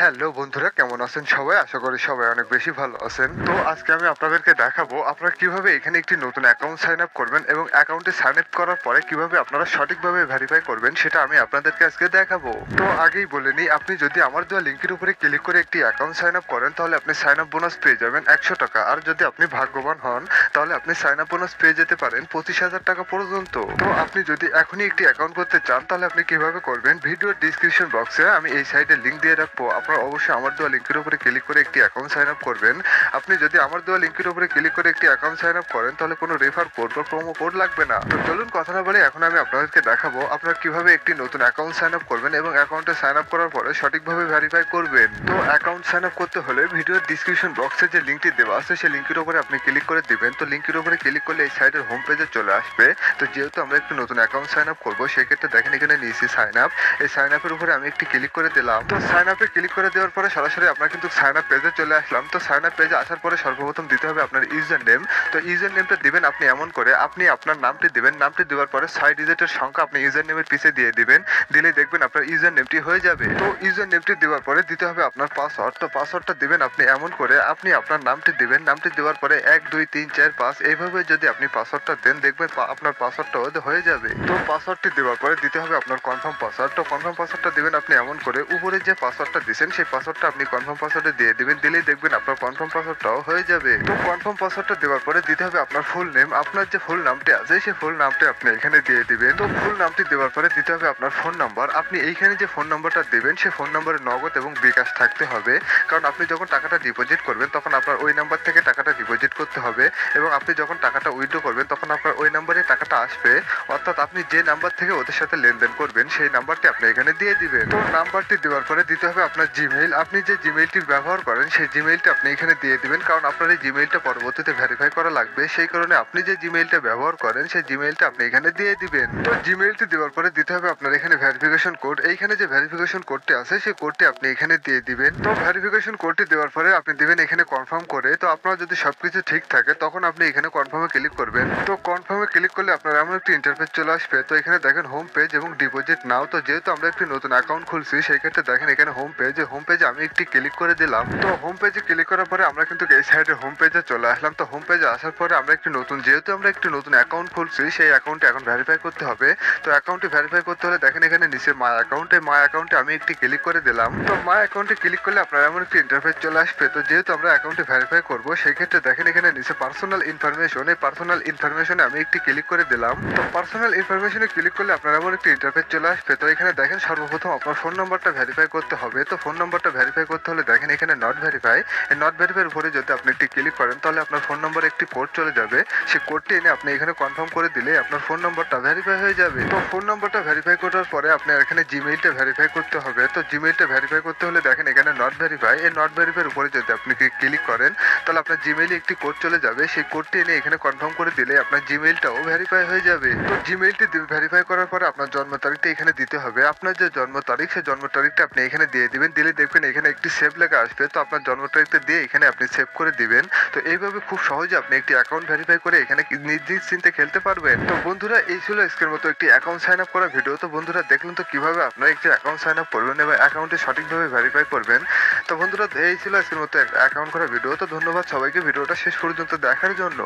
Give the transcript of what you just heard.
Hello বন্ধুরা, কেমন আছেন সবাই? আশা করি সবাই অনেক বেশি ভালো আছেন। তো আজকে আমি আপনাদেরকে দেখাবো আপনারা কিভাবে এখানে একটি নতুন অ্যাকাউন্ট সাইন আপ করবেন এবং অ্যাকাউন্টে সাইন আপ করার পরে কিভাবে আপনারা সঠিকভাবে ভেরিফাই করবেন সেটা আমি আপনাদেরকে আজকে দেখাবো। তো আগেই বলে নিই, আপনি যদি আমার দেওয়া লিংকের উপরে ক্লিক করে একটি অ্যাকাউন্ট সাইন আপ করেন তাহলে আপনি সাইন আপ বোনাস পেয়ে যাবেন 100 টাকা। আর যদি আপনি ভাগ্যবান হন তাহলে আপনি সাইন আপ বোনাস পেয়ে যেতে পারেন 25,000 টাকা পর্যন্ত। তো আপনি যদি এখনই একটি অ্যাকাউন্ট করতে চান তাহলে আপনি কিভাবে করবেন, ভিডিওর ডিসক্রিপশন বক্সে আমি এই সাইটের লিংক দিয়ে রাখবো। আপনারা অবশ্যই আমার দেওয়া লিংকের উপরে ক্লিক করে একটি অ্যাকাউন্ট সাইন আপ করবেন। আপনি যদি আমার দেওয়া লিংকের উপরে ক্লিক করে একটি অ্যাকাউন্ট সাইন আপ করেন তাহলে কোনো রেফার কোড বা প্রোমো কোড লাগবে না। তো চলুন কথা না বলে এখন আমি আপনাদেরকে দেখাবো আপনারা কিভাবে একটি নতুন অ্যাকাউন্ট সাইন আপ করবেন এবং অ্যাকাউন্টে সাইন আপ করার পরে সঠিকভাবে ভেরিফাই করবেন। তো অ্যাকাউন্ট সাইন আপ করতে হলে ভিডিওর ডিসক্রিপশন বক্সে যে লিংকটি দেওয়া আছে সেই লিংকের উপরে আপনি ক্লিক করে দিবেন। তো লিংকের উপরে ক্লিক করলে এই সাইটের হোম পেজে চলে আসবে। তো যেহেতু আমরা একটি নতুন অ্যাকাউন্ট সাইন আপ করবো সেক্ষেত্রে দেখেন এখানে নিয়েছি সাইন আপ। এই সাইন আপের উপরে আমি একটি ক্লিক করে দিলাম। তো সাইন আপে ক্লিক করে দেওয়ার পরে সরাসরি আমরা কিন্তু সাইন আপ পেজে চলে আসলাম। তো সাইন আপ পেজে আসার পরে সর্বপ্রথম দিতে হবে আপনার ইউজার নেম। তো ইউজার নেমটা দিবেন আপনি এমন করে, আপনি আপনার নামটি দিবেন, নামটি দেওয়ার পরে 6 ডিজিটের সংখ্যা আপনি ইউজার নেমের পিছে দিয়ে দিবেন। দিলেই দেখবেন আপনার ইউজার নেমটি হয়ে যাবে। তো ইউজার নেমটি দেওয়ার পরে দিতে হবে আপনার পাসওয়ার্ড। তো পাসওয়ার্ডটা দিবেন আপনি এমন করে, আপনি আপনার নামটি দিবেন, নামটি দেওয়ার পরে 1 2 3 4 5 এইভাবে যদি আপনি পাসওয়ার্ডটা দেন দেখবেন আপনার পাসওয়ার্ডটাও হয়ে যাবে। তো পাসওয়ার্ডটি দেওয়ার পরে দিতে হবে আপনার কনফার্ম পাসওয়ার্ড। তো কনফার্ম পাসওয়ার্ডটা দিবেন আপনি এমন করে, উপরে যে পাসওয়ার্ডটা দিবেন সেই পাসওয়ার্ডটা আপনি কনফার্ম পাসওয়ার্ডে দিয়ে দিবেন। দিলেই দেখবেন আপনার কনফার্ম পাসওয়ার্ডটাও হয়ে যাবে। তো কনফার্ম পাসওয়ার্ডটা দেওয়ার পরে দিতে হবে আপনার ফুল নেম। আপনার যে ফুল নামটি আছে সেই ফুল নামটি আপনি এখানে দিয়ে দিবেন। তো ফুল নামটি দেওয়ার পরে দিতে হবে আপনার ফোন নাম্বার। আপনি এইখানে যে ফোন নাম্বারটা দিবেন সেই ফোন নাম্বারে নগদ এবং বিকাশ থাকতে হবে। কারণ আপনি যখন টাকাটা ডিপোজিট করবেন তখন আপনার ওই নাম্বার থেকে টাকাটা ডিপোজিট করতে হবে এবং আপনি যখন টাকাটা উইথড্র করবেন তখন আপনার ওই নাম্বারে টাকাটা আসবে। অর্থাৎ আপনি যে নাম্বার থেকে ওদের সাথে লেনদেন করবেন সেই নাম্বারটি আপনি এখানে দিয়ে দিবেন। তো নাম্বারটি দেওয়ার পরে দিতে হবে আপনার জিমেইল। আপনি যে জিমেইলটি ব্যবহার করেন সেই জিমেইলটা আপনি এখানে দিয়ে দিবেন। কারণ আপনার এই জিমেইলটা পরবর্তীতে ভেরিফাই করা লাগবে, সেই কারণে আপনি যে জিমেইলটা ব্যবহার করেন সেই জিমেইলটা আপনি এখানে দিয়ে দিবেন। তো জিমেইলটি দেওয়ার পরে দিতে হবে আপনার এখানে ভেরিফিকেশন কোড। এইখানে যে ভেরিফিকেশন কোডটি আছে সেই কোডটি আপনি এখানে দিয়ে দিবেন। তো ভেরিফিকেশন কোডটি দেওয়ার পরে আপনি দিবেন এখানে কনফার্ম করে। তো আপনার যদি সবকিছু ঠিক থাকে তখন আপনি এখানে কনফার্মে ক্লিক করবেন। তো কনফার্মে ক্লিক করলে আপনার এমন একটি ইন্টারফেস চলে আসবে। তো এখানে দেখেন হোম পেজ এবং ডিপোজিট নাও। তো যেহেতু আমরা একটি নতুন অ্যাকাউন্ট খুলছি সেই ক্ষেত্রে দেখেন এখানে হোম পেজে আমি একটি ক্লিক করে দিলাম। তো হোম পেজে ক্লিক করার পরে আমরা কিন্তু এই সাইডের হোম পেজে চলে আসলাম। তো হোম পেজে আসার পরে আমরা যেহেতু আমরা একটি নতুন অ্যাকাউন্ট খুলছি সেই অ্যাকাউন্টে এখন ভেরিফাই করতে হবে। তো অ্যাকাউন্টে ভেরিফাই করতে হলে দেখেন এখানে নিচে মাই অ্যাকাউন্টে আমি একটি ক্লিক করে দিলাম। তো মাই অ্যাকাউন্টে ক্লিক করলে আপনার এমন একটি ইন্টারফেস চলে আসবে। তো যেহেতু আমরা অ্যাকাউন্টে ভেরিফাই করব সেই ক্ষেত্রে দেখেন এখানে নিচে পার্সোনাল ইনফরমেশন, এই পার্সোনাল ইনফরমেশনে আমি একটি ক্লিক করে দিলাম। তো পার্সোনাল ইনফরমেশনে ক্লিক করলে আপনার এমন একটি ইন্টারফেস চলে আসবে। তো এখানে দেখেন সর্বপ্রথম আপনার ফোন নাম্বারটা ভেরিফাই করতে হবে। তো ফোন নাম্বারটা ভেরিফাই করতে হলে দেখেন এখানে নট ভেরিফাই, এই নট ভেরিফাইয়ের উপরে যদি আপনি একটি ক্লিক করেন তাহলে আপনার ফোন নম্বরে একটি কোড চলে যাবে। সেই কোডটি এনে আপনি এখানে কনফার্ম করে দিলে আপনার ফোন নম্বরটা ভেরিফাই হয়ে যাবে। তো ফোন নম্বরটা ভেরিফাই করার পরে আপনার এখানে জিমেইলটা ভেরিফাই করতে হবে। তো জিমেইলটা ভেরিফাই করতে হলে দেখেন এখানে নট ভেরিফাই, এই নট ভেরিফাইয়ের উপরে যদি আপনি ক্লিক করেন তাহলে আপনার জিমেইলে একটি কোড চলে যাবে। সেই কোডটি এনে এখানে কনফার্ম করে দিলে আপনার জিমেইলটাও ভেরিফাই হয়ে যাবে। তো জিমেইলটি ভেরিফাই করার পরে আপনার জন্ম তারিখটা এখানে দিতে হবে। আপনার যে জন্ম তারিখ সেই জন্ম তারিখটা আপনি এখানে দিয়ে দিবেন। দিলে দেখবেন এখানে একটি সেভ লেখা আসবে। তো আপনার জন্ম তারিখটা দিয়ে এখানে আপনি সেভ করে দিবেন। তো এইভাবে খুব সহজে আপনি একটি অ্যাকাউন্ট ভেরিফাই করে এখানে নিশ্চিন্তে খেলতে পারবেন। তো বন্ধুরা এই ছিল আজকের মতো একটি অ্যাকাউন্ট সাইন আপ করা ভিডিও। তো বন্ধুরা দেখলেন তো কিভাবে আপনারা একটি অ্যাকাউন্ট সাইন আপ করবেন এবং অ্যাকাউন্টে সঠিকভাবে ভেরিফাই করবেন। তো বন্ধুরা এই ছিল আজকের মতো অ্যাকাউন্ট করা ভিডিও। তো ধন্যবাদ সবাইকে ভিডিওটা শেষ পর্যন্ত দেখার জন্য।